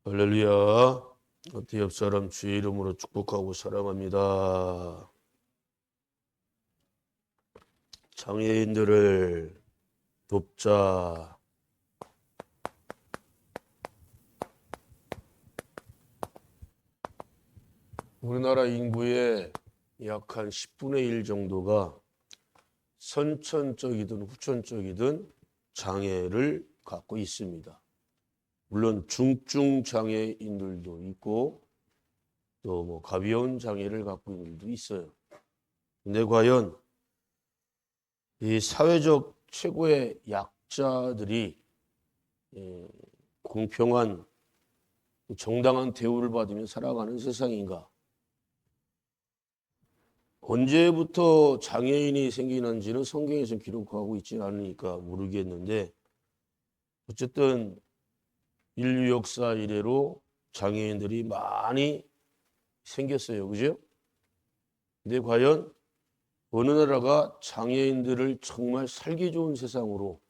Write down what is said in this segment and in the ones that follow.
할렐루야. 옆 사람 주의 이름으로 축복하고 사랑합니다. 장애인들을 돕자. 우리나라 인구의 약 한 10분의 1 정도가 선천적이든 후천적이든 장애를 갖고 있습니다. 물론 중증 장애인들도 있고 또 뭐 가벼운 장애를 갖고 있는 분들도 있어요. 근데 과연 이 사회적 최고의 약자들이 공평한 정당한 대우를 받으며 살아가는 세상인가? 언제부터 장애인이 생기는지는 성경에서 기록하고 있지 않으니까 모르겠는데 어쨌든 인류 역사 이래로 장애인들이 많이 생겼어요. 그죠? 근데 과연 어느 나라가 장애인들을 정말 살기 좋은 세상으로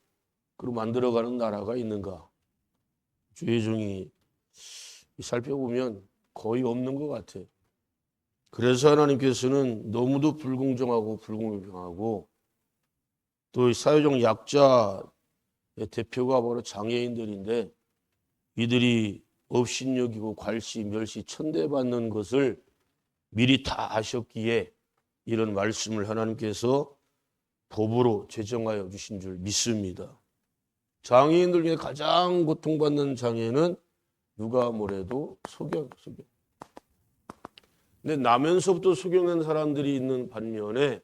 만들어가는 나라가 있는가? 주의종이 살펴보면 거의 없는 것 같아요. 그래서 하나님께서는 너무도 불공정하고 불공평하고 또 사회적 약자의 대표가 바로 장애인들인데 이들이 업신여기고 괄시, 멸시, 천대받는 것을 미리 다 아셨기에 이런 말씀을 하나님께서 법으로 제정하여 주신 줄 믿습니다. 장애인들 중에 가장 고통받는 장애는 누가 뭐래도 소경. 근데 나면서부터 소경된 사람들이 있는 반면에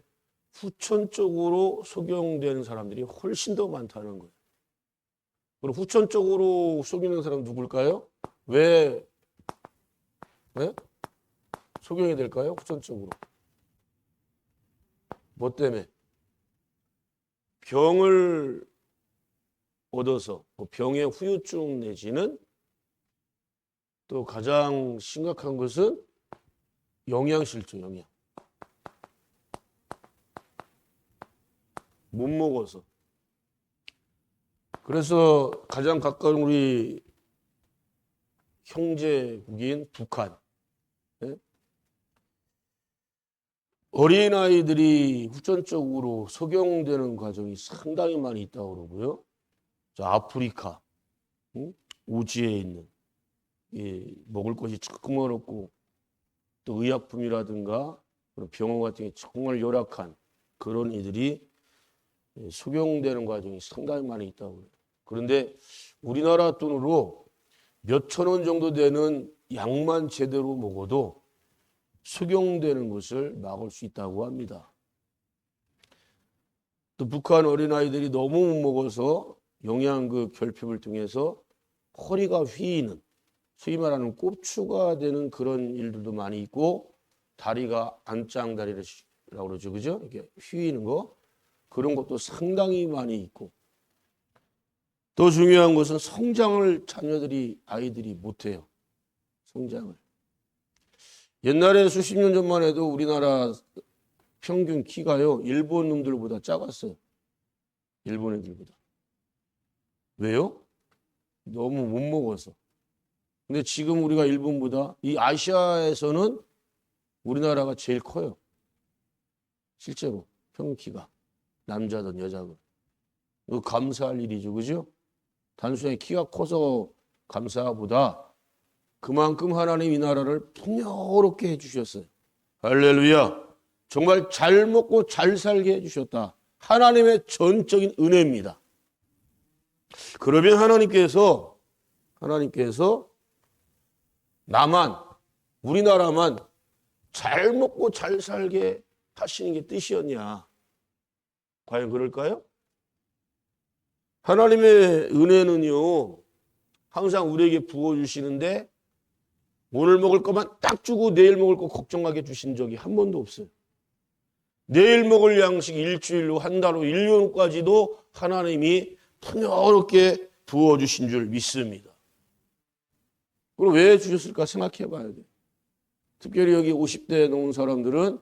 후천적으로 소경된 사람들이 훨씬 더 많다는 거예요. 그럼 후천적으로 소경된 사람은 누굴까요? 왜 소경이 될까요? 후천적으로. 뭐 때문에? 병을 얻어서 병의 후유증 내지는 또 가장 심각한 것은 영양실조, 영양. 못 먹어서. 그래서 가장 가까운 우리 형제국인 북한. 어린아이들이 후천적으로 소경되는 과정이 상당히 많이 있다고 그러고요. 아프리카, 우지에 있는 먹을 것이 정말 없고 또 의약품이라든가 병원 같은 게 정말 열악한 그런 이들이 소경되는 과정이 상당히 많이 있다고 해요. 그런데 우리나라 돈으로 몇천 원 정도 되는 약만 제대로 먹어도 소경되는 것을 막을 수 있다고 합니다. 또 북한 어린아이들이 너무 못 먹어서 영양 결핍을 통해서 허리가 휘이는, 소위 말하는 꼽추가 되는 그런 일들도 많이 있고 다리가 안짱다리라고 그러죠. 그죠? 이렇게 휘이는 거. 그런 것도 상당히 많이 있고 또 중요한 것은 성장을 아이들이 못해요. 성장을. 옛날에 수십 년 전만 해도 우리나라 평균 키가요. 일본 놈들보다 작았어요. 일본 애들보다. 왜요? 너무 못 먹어서. 근데 지금 우리가 일본보다 이 아시아에서는 우리나라가 제일 커요. 실제로 평균 키가. 남자든 여자든. 이거 감사할 일이죠. 그죠? 단순히 키가 커서 감사보다 그만큼 하나님 이 나라를 풍요롭게 해주셨어요. 할렐루야. 정말 잘 먹고 잘 살게 해주셨다. 하나님의 전적인 은혜입니다. 그러면 하나님께서 우리나라만 잘 먹고 잘 살게 하시는 게 뜻이었냐? 과연 그럴까요? 하나님의 은혜는요, 항상 우리에게 부어주시는데 오늘 먹을 것만 딱 주고 내일 먹을 거 걱정하게 주신 적이 한 번도 없어요. 내일 먹을 양식 일주일로, 한 달로, 1년까지도 하나님이 풍요롭게 부어주신 줄 믿습니다. 그럼 왜 주셨을까 생각해 봐야 돼요. 특별히 여기 50대 넘은 사람들은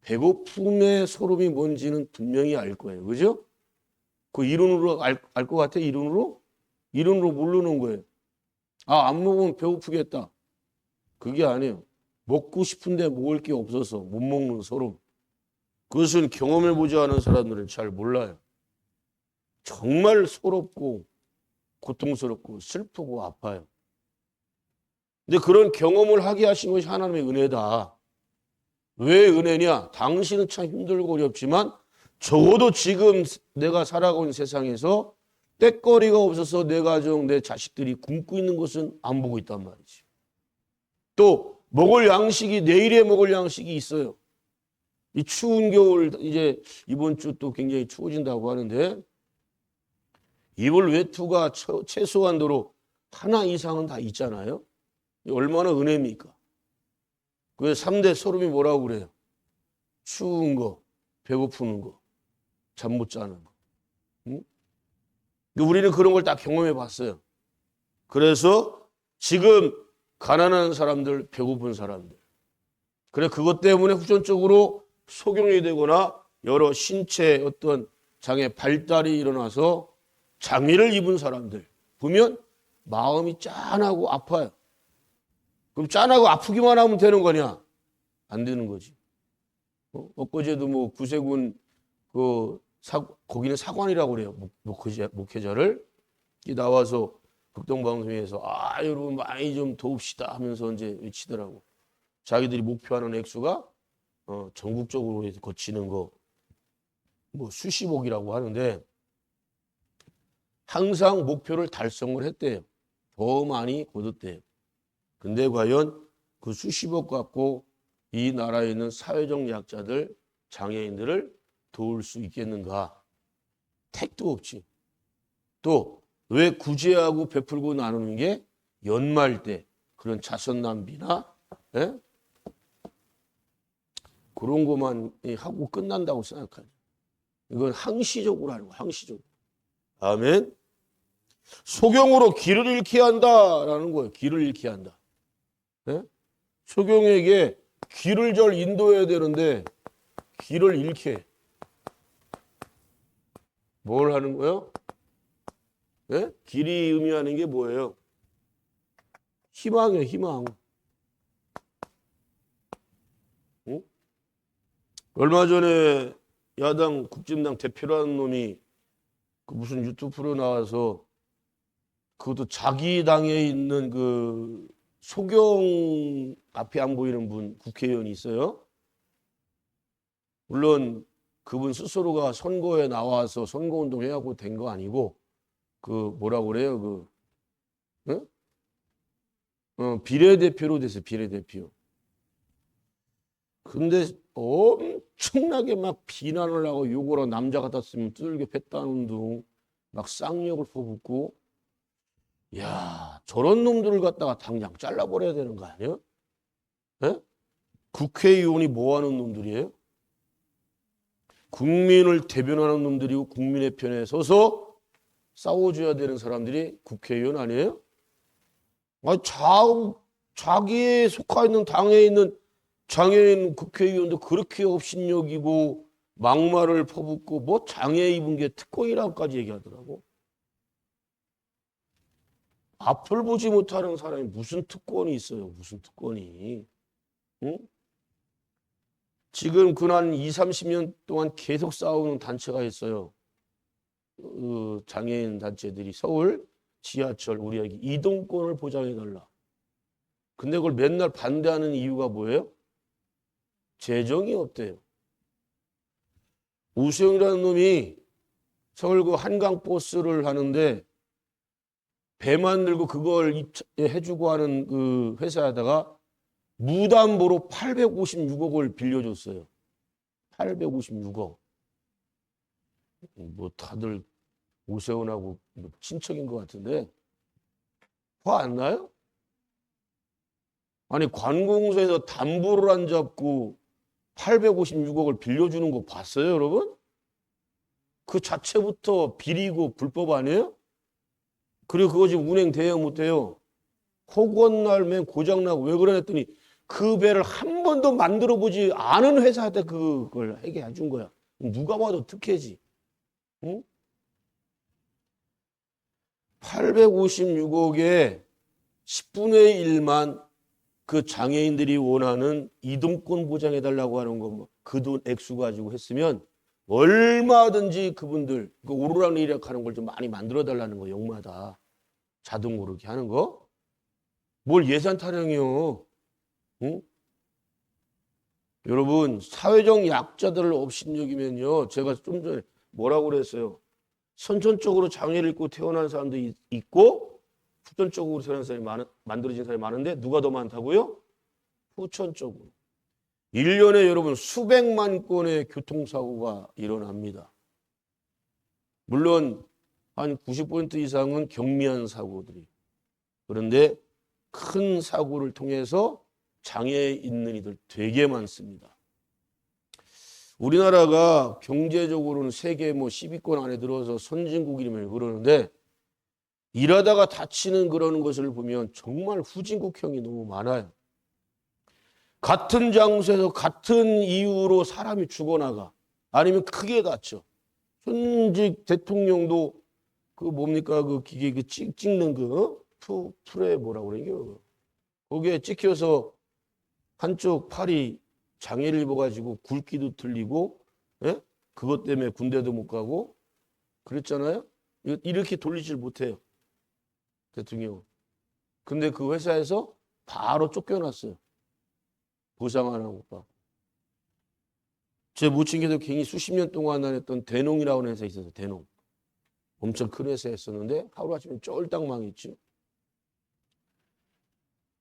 배고픔의 소름이 뭔지는 분명히 알 거예요. 그죠? 그 이론으로 알 것 같아? 이론으로 모르는 거예요. 아, 안 먹으면 배고프겠다. 그게 아니에요. 먹고 싶은데 먹을 게 없어서 못 먹는 서름. 그것은 경험해보지 않은 사람들은 잘 몰라요. 정말 서럽고 고통스럽고 슬프고 아파요. 근데 그런 경험을 하게 하신 것이 하나님의 은혜다. 왜 은혜냐? 당신은 참 힘들고 어렵지만 적어도 지금 내가 살아가고 있는 세상에서 떼거리가 없어서 내 가정, 내 자식들이 굶고 있는 것은 안 보고 있단 말이지. 또 먹을 양식이 내일에 먹을 양식이 있어요. 이 추운 겨울 이제 이번 주 또 굉장히 추워진다고 하는데 이불 외투가 최소한도로 하나 이상은 다 있잖아요. 얼마나 은혜입니까? 그 3대 서름이 뭐라고 그래요? 추운 거, 배고프는 거, 잠 못 자는 거. 응? 우리는 그런 걸 다 경험해 봤어요. 그래서 지금 가난한 사람들, 배고픈 사람들. 그래 그것 때문에 후천적으로 소경이 되거나 여러 신체 어떤 장애 발달이 일어나서 장애를 입은 사람들 보면 마음이 짠하고 아파요. 그럼 짠하고 아프기만 하면 되는 거냐? 안 되는 거지. 엊그제도 뭐 구세군 거기는 사관이라고 그래요. 목회자를 나와서 극동방송에서 여러분 많이 좀 도웁시다 하면서 이제 외치더라고. 자기들이 목표하는 액수가 전국적으로 거치는 거 뭐 수십억이라고 하는데 항상 목표를 달성을 했대요. 더 많이 거뒀대요. 근데 과연 그 수십억 갖고 이 나라에 있는 사회적 약자들, 장애인들을 도울 수 있겠는가? 택도 없지. 또 왜 구제하고 베풀고 나누는 게 연말 때 그런 자선 낭비나 그런 것만 하고 끝난다고 생각하죠. 이건 항시적으로 하는 거야. 항시적으로. 아멘. 소경으로 길을 잃게 한다라는 거예요. 길을 잃게 한다. 소경에게 길을 잘 인도해야 되는데 길을 잃게. 뭘 하는 거예요? 길이 의미하는 게 뭐예요? 희망이에요. 희망. 응? 얼마 전에 야당 국진당 대표라는 놈이 그 무슨 유튜브 프로 나와서 그것도 자기 당에 있는 그 소경 앞에 안 보이는 분 국회의원이 있어요. 물론 그분 스스로가 선거에 나와서 선거운동 해갖고 된 거 아니고 그 뭐라고 그래요? 비례대표로 됐어요. 비례대표. 근데 엄청나게 막 비난을 하고 욕을 하고 남자 같았으면 두들겨 팼다는 둥 막 쌍욕을 퍼붓고 야 저런 놈들을 갖다가 당장 잘라버려야 되는 거 아니에요? 국회의원이 뭐 하는 놈들이에요? 국민을 대변하는 놈들이고 국민의 편에 서서 싸워줘야 되는 사람들이 국회의원 아니에요? 자기에 속하 있는 당에 있는 장애인 국회의원도 그렇게 업신여기고 막말을 퍼붓고 뭐 장애 입은 게 특권이라고까지 얘기하더라고. 앞을 보지 못하는 사람이 무슨 특권이 있어요? 무슨 특권이. 응? 지금 근한 20, 30년 동안 계속 싸우는 단체가 있어요. 장애인 단체들이 서울 지하철 우리에게 이동권을 보장해달라. 근데 그걸 맨날 반대하는 이유가 뭐예요? 재정이 없대요. 우수영이라는 놈이 서울 그 한강버스를 하는데 배 만들고 그걸 해주고 하는 그 회사에다가 무담보로 856억을 빌려줬어요. 856억. 뭐 다들 오세훈하고 친척인 것 같은데 화 안 나요? 아니 관공서에서 담보를 안 잡고 856억을 빌려주는 거 봤어요, 여러분? 그 자체부터 비리고 불법 아니에요? 그리고 그거 지금 운행돼요, 못해요? 허구한 날 맨 고장나고 왜 그러랬더니 그 배를 한 번도 만들어보지 않은 회사한테 그걸 하게 해준 거야. 누가 봐도 특혜지. 응? 856억에 10분의 1만 그 장애인들이 원하는 이동권 보장해달라고 하는 거, 그 돈 액수 가지고 했으면 얼마든지 그분들, 그 오르락내리락 하는 걸 좀 많이 만들어달라는 거, 역마다. 자동으로 이렇게 하는 거. 뭘 예산 타령이요. 응? 여러분, 사회적 약자들을 업신여기면요. 제가 좀 전에 뭐라고 그랬어요? 선천적으로 장애를 입고 태어난 사람도 있고 후천적으로 태어난 사람이 만들어진 사람이 많은데 누가 더 많다고요? 후천적으로. 1년에 여러분 수백만 건의 교통사고가 일어납니다. 물론 한 90% 이상은 경미한 사고들이. 그런데 큰 사고를 통해서 장애 있는 이들 되게 많습니다. 우리나라가 경제적으로는 세계 10위권 안에 들어서 선진국이라면 그러는데 일하다가 다치는 그런 것을 보면 정말 후진국형이 너무 많아요. 같은 장소에서 같은 이유로 사람이 죽어나가. 아니면 크게 다쳐. 현직 대통령도 그 뭡니까 그 기계 그 찍는 그 풀에 뭐라고 그러냐. 거기에 찍혀서 한쪽 팔이 장애를 입어가지고 굵기도 틀리고, 예? 그것 때문에 군대도 못 가고 그랬잖아요. 이렇게 돌리질 못해요. 대통령. 근데 그 회사에서 바로 쫓겨났어요. 보상 안 하고 봐. 제 모친께도 굉장히 수십 년 동안 다녔던 대농이라고 하는 회사에 있어서 대농. 엄청 큰 회사였었는데 하루아침에 쫄딱 망했죠.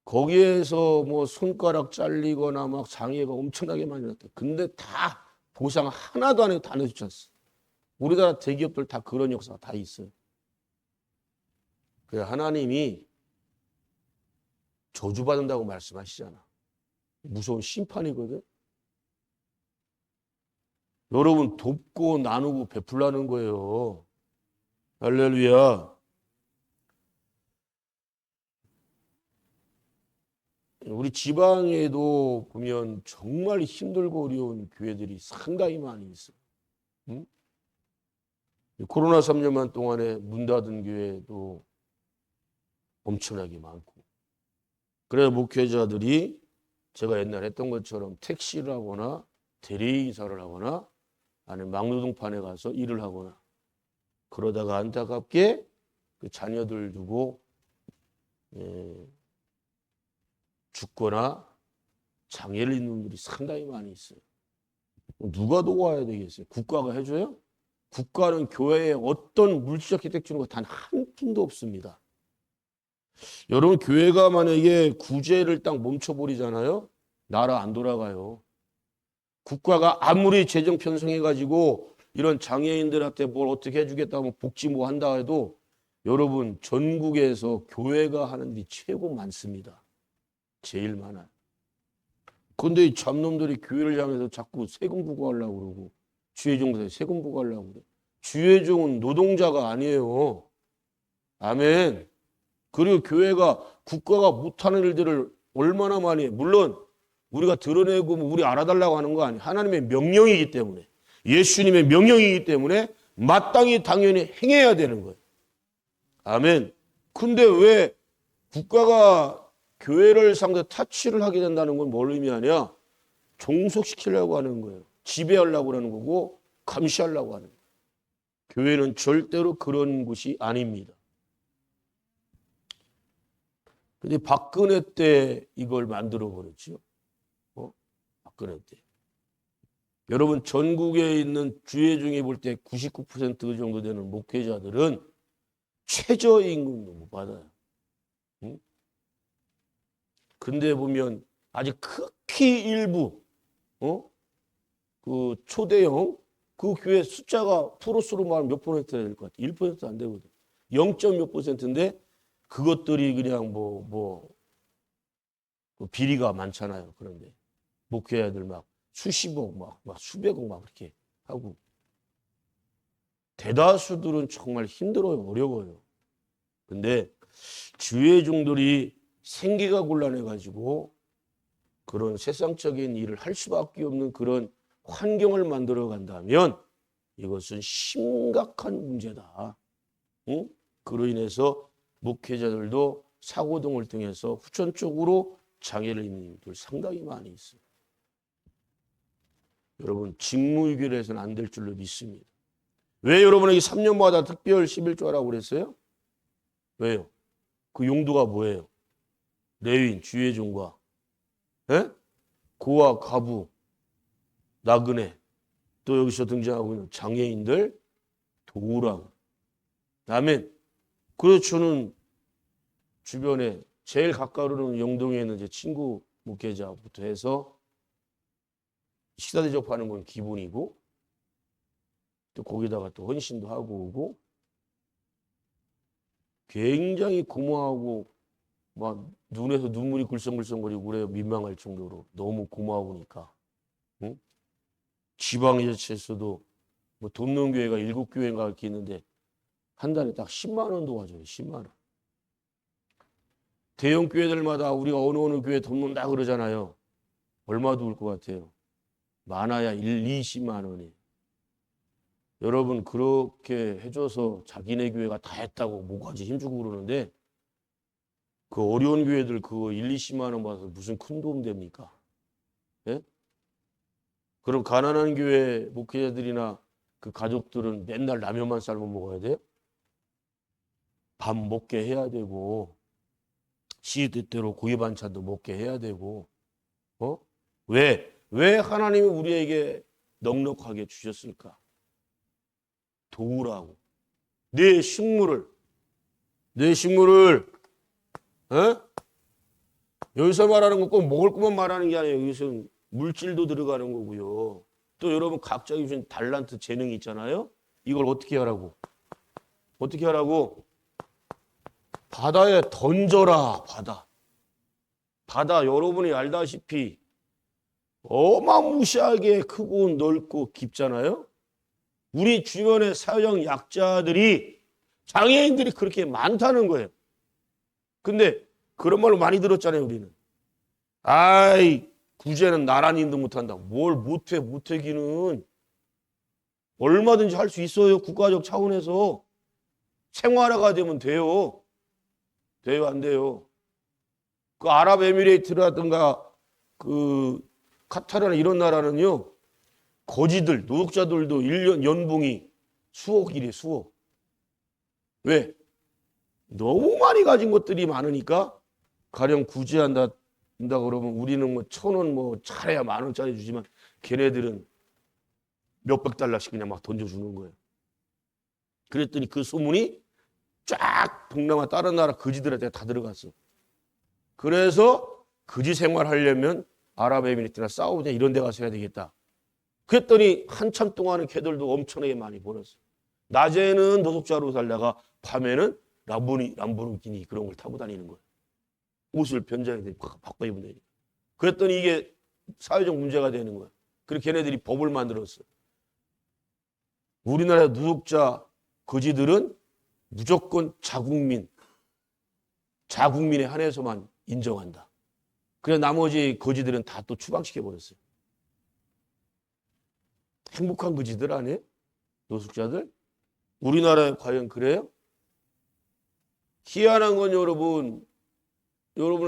거기에서 뭐 손가락 잘리거나 막 장애가 엄청나게 많이 났다. 근데 다 보상 하나도 안 해도 다 내주셨어. 우리나라 대기업들 다 그런 역사가 다 있어요. 그래 하나님이 저주받는다고 말씀하시잖아. 무서운 심판이거든. 여러분 돕고 나누고 베풀라는 거예요. 할렐루야. 우리 지방에도 보면 정말 힘들고 어려운 교회들이 상당히 많이 있어요. 응? 코로나 3년만 동안에 문 닫은 교회도 엄청나게 많고. 그래서 목회자들이 제가 옛날에 했던 것처럼 택시를 하거나 대리인사를 하거나 아니면 막노동판에 가서 일을 하거나 그러다가 안타깝게 그 자녀들 두고 죽거나 장애를 입는 분들이 상당히 많이 있어요. 누가 도와야 되겠어요? 국가가 해줘요? 국가는 교회에 어떤 물질적 혜택 주는 거 단 한 푼도 없습니다. 여러분 교회가 만약에 구제를 딱 멈춰버리잖아요. 나라 안 돌아가요. 국가가 아무리 재정 편성해가지고 이런 장애인들한테 뭘 어떻게 해주겠다고 복지 뭐 한다 해도 여러분 전국에서 교회가 하는 일이 최고 많습니다. 제일 많아요. 그런데 이 잡놈들이 교회를 향해서 자꾸 세금 부과하려고 그러고 주회종한테 세금 부과하려고 그래. 주회종은 노동자가 아니에요. 아멘. 그리고 교회가 국가가 못하는 일들을 얼마나 많이 해. 물론 우리가 드러내고 우리 알아달라고 하는 거 아니에요. 하나님의 명령이기 때문에 예수님의 명령이기 때문에 마땅히 당연히 행해야 되는 거예요. 아멘. 근데 왜 국가가 교회를 상대 타치를 하게 된다는 건 뭘 의미하냐? 종속시키려고 하는 거예요. 지배하려고 하는 거고 감시하려고 하는 거예요. 교회는 절대로 그런 곳이 아닙니다. 근데 박근혜 때 이걸 만들어 버렸죠. 박근혜 때. 여러분 전국에 있는 주회 중에 볼 때 99% 정도 되는 목회자들은 최저임금도 못 받아요. 응? 근데 보면 아직 극히 일부 그 초대형 그 교회 숫자가 프로수로 말하면 몇 퍼센트 될 것 같아? 1% 안 되거든. 0. 몇 %인데 그것들이 그냥 비리가 많잖아요. 그런데 목회자들 막 수십억 막 수백억 막 그렇게 하고 대다수들은 정말 힘들어요. 어려워요. 근데 주회종들이 생계가 곤란해가지고 그런 세상적인 일을 할 수밖에 없는 그런 환경을 만들어 간다면 이것은 심각한 문제다. 응? 그로 인해서 목회자들도 사고 등을 통해서 후천적으로 장애를 입는 분들 상당히 많이 있어요. 여러분 직무유기를 안 될 줄로 믿습니다. 왜 여러분에게 3년마다 특별 11조라고 그랬어요? 왜요? 그 용도가 뭐예요? 레위인, 주의종과 고아, 가부, 나그네, 또 여기서 등장하고 있는 장애인들 도우라고. 아멘. 그래서 저는 주변에 제일 가까우는 영동에 있는 제 친구 목회자부터 해서 식사 대접하는 건 기본이고 또 거기다가 또 헌신도 하고 오고 굉장히 고마워하고 막 눈에서 눈물이 글썽글썽거리고 그래요. 민망할 정도로 너무 고마우니까. 응? 지방에 자체에서도 뭐 돕는 교회가 7교회인가 이렇게 있는데 한 달에 딱 10만 원 도와줘요. 10만 원. 대형 교회들마다 우리가 어느 교회 돕는다 그러잖아요. 얼마 도울 것 같아요? 많아야 20만 원이에요. 여러분 그렇게 해줘서 자기네 교회가 다 했다고 뭐가지 힘주고 그러는데 그 어려운 교회들 그거 20만 원 받아서 무슨 큰 도움 됩니까? 예? 그럼 가난한 교회 목회자들이나 그 가족들은 맨날 라면만 삶아 먹어야 돼요? 밥 먹게 해야 되고 시대대로 고기 반찬도 먹게 해야 되고 왜 하나님이 우리에게 넉넉하게 주셨을까? 도우라고. 내 식물을 여기서 말하는 건 꼭 먹을 것만 말하는 게 아니에요. 여기서는 물질도 들어가는 거고요. 또 여러분 각자 주신 달란트 재능이 있잖아요. 이걸 어떻게 하라고? 바다에 던져라. 바다 여러분이 알다시피 어마무시하게 크고 넓고 깊잖아요. 우리 주변의 사회적 약자들이 장애인들이 그렇게 많다는 거예요. 근데 그런 말로 많이 들었잖아요. 우리는 구제는 나란히 인도 못한다. 뭘 못하기는 얼마든지 할 수 있어요. 국가적 차원에서 생활화가 되면 돼요. 안 돼요. 그 아랍에미레이트라든가 그 카타르나 이런 나라는요. 거지들, 노동자들도 1년 연봉이 수억이래, 수억. 왜? 너무 많이 가진 것들이 많으니까 가령 구제한다 그러면 우리는 뭐 1,000원 뭐 잘해야 10,000원짜리 주지만 걔네들은 몇백 달러씩 그냥 막 던져주는 거예요. 그랬더니 그 소문이 쫙 동남아 다른 나라 거지들한테 다 들어갔어. 그래서 거지 생활하려면 아랍에미리트나 사우디나 이런 데 가서 해야 되겠다. 그랬더니 한참 동안은 걔들도 엄청나게 많이 벌었어. 낮에는 노숙자로 살다가 밤에는 람보르기니 그런 걸 타고 다니는 거예요. 옷을 변장해 바꿔 입으면 되니까. 그랬더니 이게 사회적 문제가 되는 거예요. 그래서 걔네들이 법을 만들었어요. 우리나라 노숙자 거지들은 무조건 자국민에 한해서만 인정한다. 그래서 나머지 거지들은 다 또 추방시켜버렸어요. 행복한 거지들 아니에요? 노숙자들? 우리나라에 과연 그래요? 희한한 건 여러분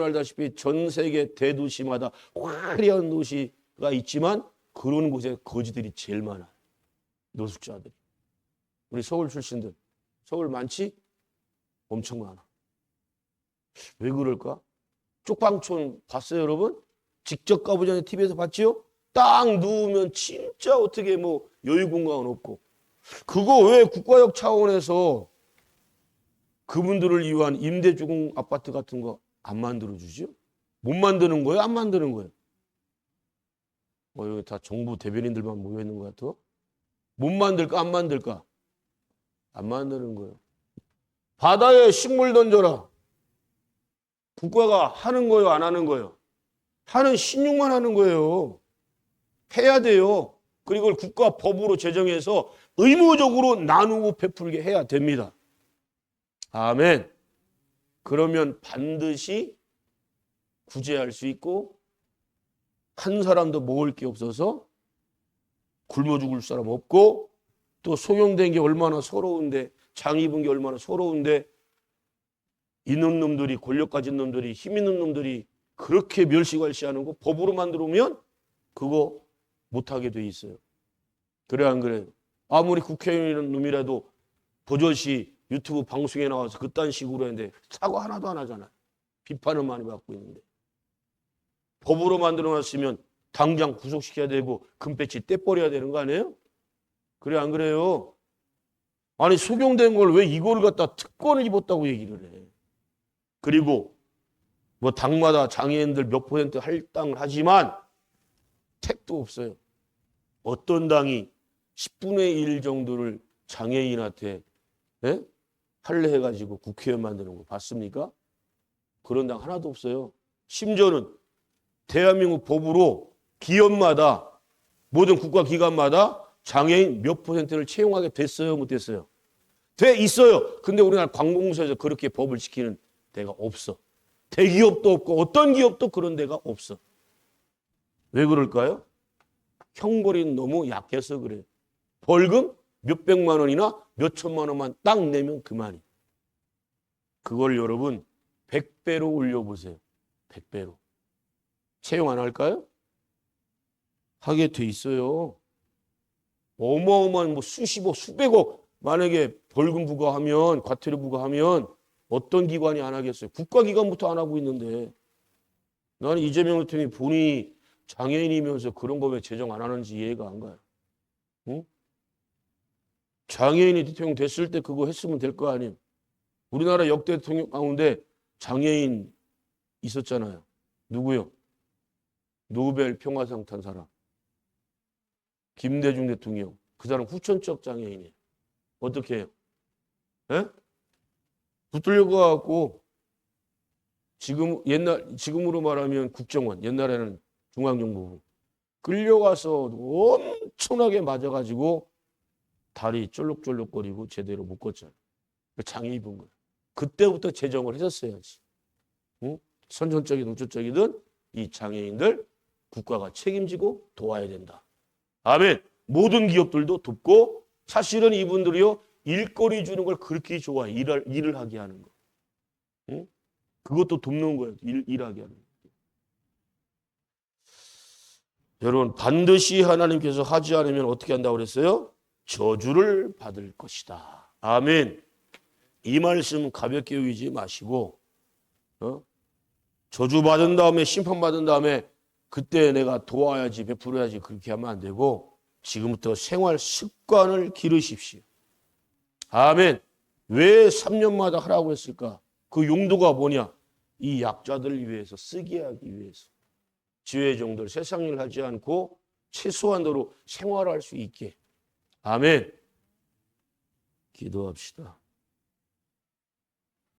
알다시피 전 세계 대도시마다 화려한 도시가 있지만 그런 곳에 거지들이 제일 많아요. 노숙자들이. 우리 서울 출신들. 서울 많지? 엄청 많아. 왜 그럴까? 쪽방촌 봤어요, 여러분? 직접 가보자니 TV에서 봤지요? 딱 누우면 진짜 어떻게 뭐 여유 공간은 없고. 그거 왜 국가적 차원에서 그분들을 위한 임대주공 아파트 같은 거 안 만들어주죠? 못 만드는 거예요? 안 만드는 거예요? 여기 다 정부 대변인들만 모여있는 것 같아? 못 만들까? 안 만들까? 안 만드는 거예요. 바다에 식물 던져라. 국가가 하는 거예요? 안 하는 거예요? 하는 신용만 하는 거예요. 해야 돼요. 그리고 그걸 국가 법으로 제정해서 의무적으로 나누고 베풀게 해야 됩니다. 아멘. 그러면 반드시 구제할 수 있고 한 사람도 먹을 게 없어서 굶어 죽을 사람 없고 또 소용된 게 얼마나 서러운데 장 입은 게 얼마나 서러운데 있는 놈들이, 권력 가진 놈들이, 힘 있는 놈들이 그렇게 멸시갈시하는 거 법으로 만들어오면 그거 못하게 돼 있어요. 그래 안 그래요? 아무리 국회의원 놈이라도 버젓이 유튜브 방송에 나와서 그딴 식으로 했는데 사과 하나도 안 하잖아요. 비판을 많이 받고 있는데. 법으로 만들어놨으면 당장 구속시켜야 되고 금배지 떼버려야 되는 거 아니에요? 그래 안 그래요? 아니 소경된 걸 왜 이걸 갖다 특권을 입었다고 얘기를 해. 그리고 뭐 당마다 장애인들 몇 % 할당을 하지만 택도 없어요. 어떤 당이 10분의 1 정도를 장애인한테 할례해가지고 국회의원 만드는 거 봤습니까? 그런 당 하나도 없어요. 심지어는 대한민국 법으로 기업마다 모든 국가기관마다 장애인 몇 %를 채용하게 됐어요? 못 됐어요? 돼 있어요. 근데 우리나라 관공서에서 그렇게 법을 지키는 데가 없어. 대기업도 없고 어떤 기업도 그런 데가 없어. 왜 그럴까요? 형벌이 너무 약해서 그래요. 벌금 몇백만 원이나 몇천만 원만 딱 내면 그만이. 그걸 여러분 100배로 올려보세요. 100배로. 채용 안 할까요? 하게 돼 있어요. 어마어마한 뭐 수십억, 수백억 만약에 벌금 부과하면, 과태료 부과하면 어떤 기관이 안 하겠어요? 국가기관부터 안 하고 있는데 나는 이재명 대통령이 본인이 장애인이면서 그런 거 왜 제정 안 하는지 이해가 안 가요. 응? 장애인이 대통령 됐을 때 그거 했으면 될 거 아니에요. 우리나라 역대 대통령 가운데 장애인 있었잖아요. 누구요? 노벨 평화상 탄 사람. 김대중 대통령. 그 사람 후천적 장애인이에요. 어떻게 해요? 에? 붙들려 가갖고 지금으로 말하면 국정원, 옛날에는 중앙정보부 끌려가서 엄청나게 맞아가지고 다리 쫄록쫄록거리고 제대로 묶었잖아요. 장애 입은 거예요. 그때부터 제정을 했었어야지. 응? 선천적이든 우천적이든 이 장애인들 국가가 책임지고 도와야 된다. 아멘. 모든 기업들도 돕고 사실은 이분들이요 일거리 주는 걸 그렇게 좋아해. 일을 하게 하는 거. 응? 그것도 돕는 거예요. 일하게 하는 거. 여러분 반드시 하나님께서 하지 않으면 어떻게 한다고 그랬어요? 저주를 받을 것이다. 아멘. 이 말씀 가볍게 여기지 마시고 저주 받은 다음에 심판 받은 다음에 그때 내가 도와야지 베풀어야지 그렇게 하면 안 되고 지금부터 생활 습관을 기르십시오. 아멘. 왜 3년마다 하라고 했을까? 그 용도가 뭐냐? 이 약자들을 위해서 쓰게 하기 위해서. 지혜의 종들 세상 일 하지 않고 최소한도로 생활할 수 있게. 아멘. 기도합시다.